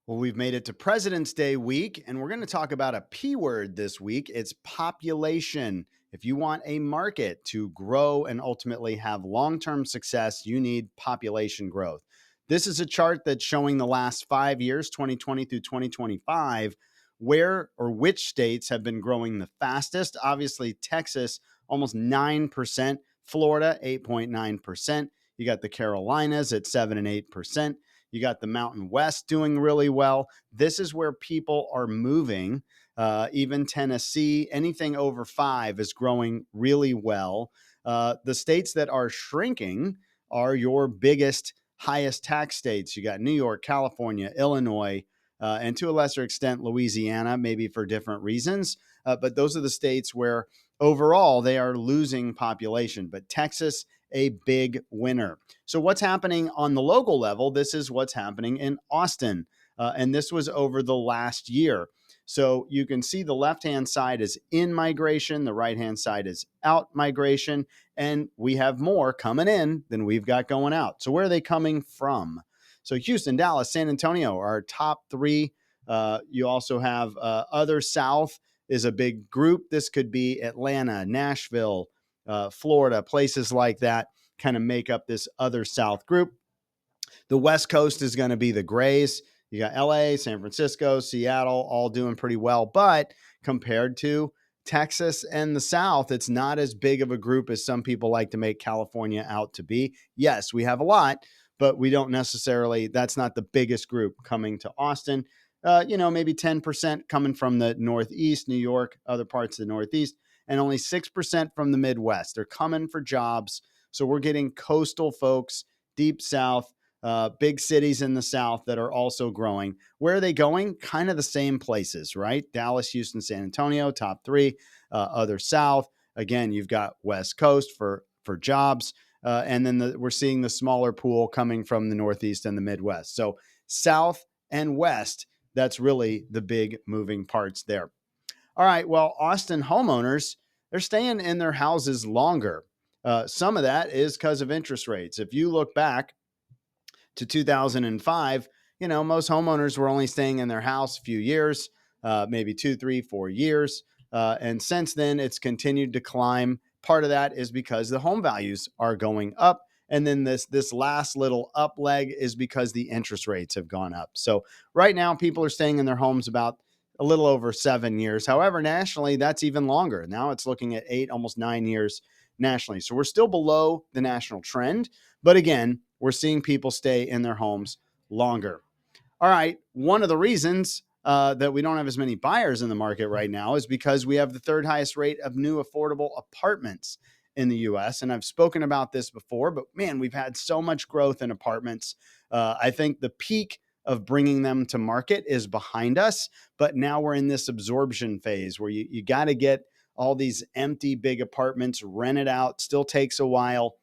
Well, we've made it to President's Day week, and we're going to talk about a P word this week. It's population. If you want a market to grow and ultimately have long term success, you need population growth. This is a chart that's showing the last 5 years, 2020 through 2025, where or which states have been growing the fastest. Obviously, Texas, almost 9%, Florida, 8.9%. You got the Carolinas at 7 and 8%. You got the Mountain West doing really well. This is where people are moving. Even Tennessee, anything over 5 is growing really well. The states that are shrinking are your biggest, highest tax states. You got New York, California, Illinois, and to a lesser extent, Louisiana, maybe for different reasons. But those are the states where overall they are losing population. But Texas, a big winner. So what's happening on the local level? This is what's happening in Austin. And this was over the last year. So you can see the left-hand side is in migration. The right-hand side is out migration. And we have more coming in than we've got going out. So where are they coming from? So Houston, Dallas, San Antonio are our top three. You also have other South is a big group. This could be Atlanta, Nashville, Florida, places like that kind of make up this other South group. The West Coast is going to be the grays. You got LA, San Francisco, Seattle, all doing pretty well. But compared to Texas and the South, it's not as big of a group as some people like to make California out to be. Yes, we have a lot, but we don't necessarily, that's not the biggest group coming to Austin. Maybe 10% coming from the Northeast, New York, other parts of the Northeast, and only 6% from the Midwest. They're coming for jobs. So we're getting coastal folks, deep South, big cities in the South that are also growing. Where are they going? Kind of the same places, right? Dallas, Houston, San Antonio, top three. Other South. Again, you've got West Coast for jobs. And then we're seeing the smaller pool coming from the Northeast and the Midwest. So South and West, that's really the big moving parts there. All right. Well, Austin homeowners, they're staying in their houses longer. Some of that is because of interest rates. If you look back to 2005, most homeowners were only staying in their house a few years, maybe 2, 3, 4 years. And since then, it's continued to climb. Part of that is because the home values are going up. And then this last little up leg is because the interest rates have gone up. So right now, people are staying in their homes about a little over 7 years. However, nationally, that's even longer. Now it's looking at 8, almost 9 years nationally. So we're still below the national trend. But again, we're seeing people stay in their homes longer. All right. One of the reasons that we don't have as many buyers in the market right now is because we have the third highest rate of new affordable apartments in the US. And I've spoken about this before, but man, we've had so much growth in apartments. I think the peak of bringing them to market is behind us, but now we're in this absorption phase where you got to get all these empty big apartments rented out. Still takes a while.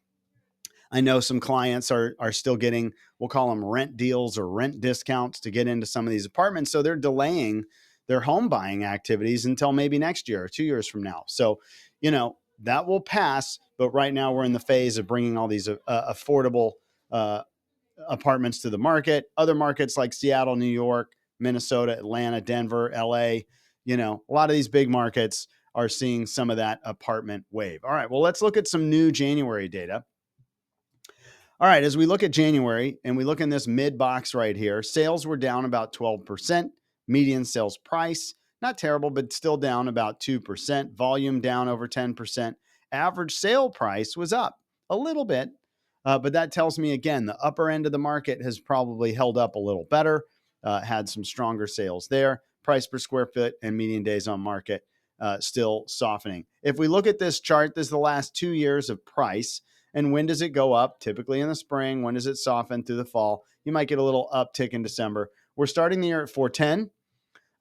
I know some clients are still getting, we'll call them rent deals or rent discounts to get into some of these apartments. So they're delaying their home buying activities until maybe next year or 2 years from now. So, that will pass. But right now we're in the phase of bringing all these affordable uh, apartments to the market. Other markets like Seattle, New York, Minnesota, Atlanta, Denver, LA, a lot of these big markets are seeing some of that apartment wave. All right, well, let's look at some new January data. All right, as we look at January and we look in this mid box right here, sales were down about 12%. Median sales price, not terrible, but still down about 2%. Volume down over 10%. Average sale price was up a little bit, but that tells me, again, the upper end of the market has probably held up a little better, had some stronger sales there. Price per square foot and median days on market still softening. If we look at this chart, this is the last 2 years of price. And when does it go up? Typically in the spring. When does it soften through the fall? You might get a little uptick in December. We're starting the year at 410.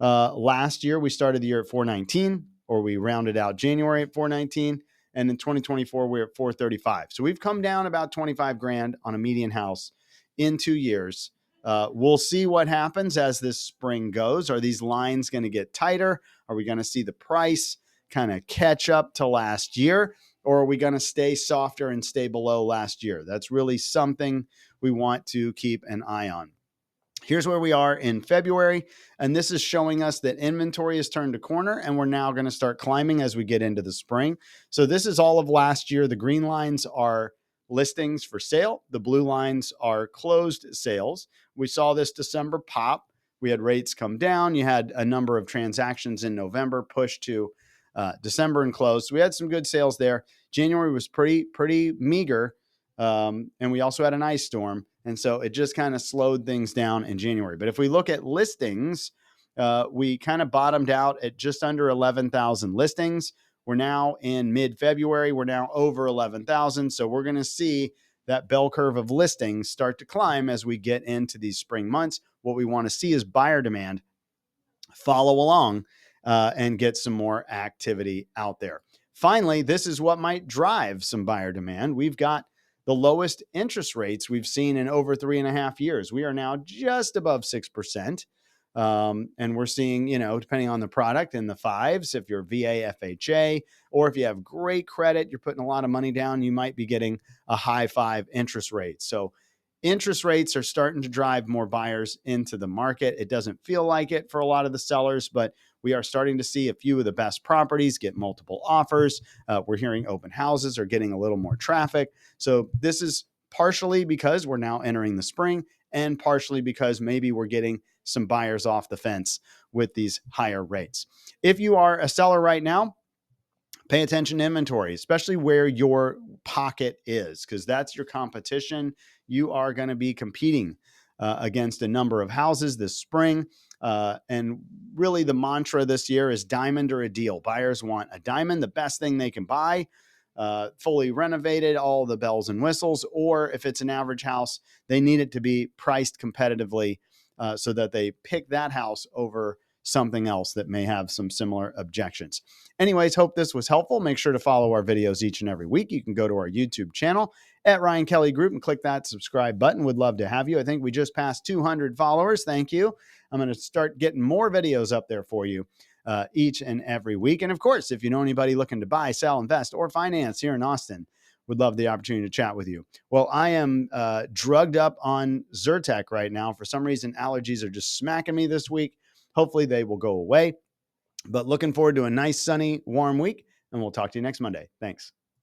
Last year, we started the year at 419, or we rounded out January at 419. And in 2024, we're at 435. So we've come down about 25 grand on a median house in 2 years. We'll see what happens as this spring goes. Are these lines going to get tighter? Are we going to see the price kind of catch up to last year? Or are we going to stay softer and stay below last year? That's really something we want to keep an eye on. Here's where we are in February, and this is showing us that inventory has turned a corner and we're now going to start climbing as we get into the spring. So this is all of last year. The green lines are listings for sale. The blue lines are closed sales. We saw this December pop. We had rates come down. You had a number of transactions in November push to December and close. So we had some good sales there. January was pretty meager. And we also had an ice storm. And so it just kind of slowed things down in January. But if we look at listings, we kind of bottomed out at just under 11,000 listings. We're now in mid-February. We're now over 11,000. So we're going to see that bell curve of listings start to climb as we get into these spring months. What we want to see is buyer demand follow along and get some more activity out there. Finally, this is what might drive some buyer demand. We've got the lowest interest rates we've seen in over 3.5 years. We are now just above 6%. And we're seeing, depending on the product, in the fives, if you're VA, FHA, or if you have great credit, you're putting a lot of money down, you might be getting a high 5 interest rate. So interest rates are starting to drive more buyers into the market. It doesn't feel like it for a lot of the sellers, but we are starting to see a few of the best properties get multiple offers. We're hearing open houses are getting a little more traffic. So this is partially because we're now entering the spring, and partially because maybe we're getting some buyers off the fence with these higher rates. If you are a seller right now, pay attention to inventory, especially where your pocket is, because that's your competition. You are going to be competing against a number of houses this spring. And really the mantra this year is diamond or a deal. Buyers want a diamond, the best thing they can buy, fully renovated, all the bells and whistles. Or if it's an average house, they need it to be priced competitively so that they pick that house over something else that may have some similar objections. Anyways, hope this was helpful. Make sure to follow our videos each and every week. You can go to our YouTube channel at Ryan Kelly Group and click that subscribe button. Would love to have you. I think we just passed 200 followers. Thank you. I'm going to start getting more videos up there for you each and every week. And of course, if you know anybody looking to buy, sell, invest, or finance here in Austin, would love the opportunity to chat with you. Well, I am drugged up on Zyrtec right now. For some reason, allergies are just smacking me this week. Hopefully they will go away. But looking forward to a nice, sunny, warm week, and we'll talk to you next Monday. Thanks.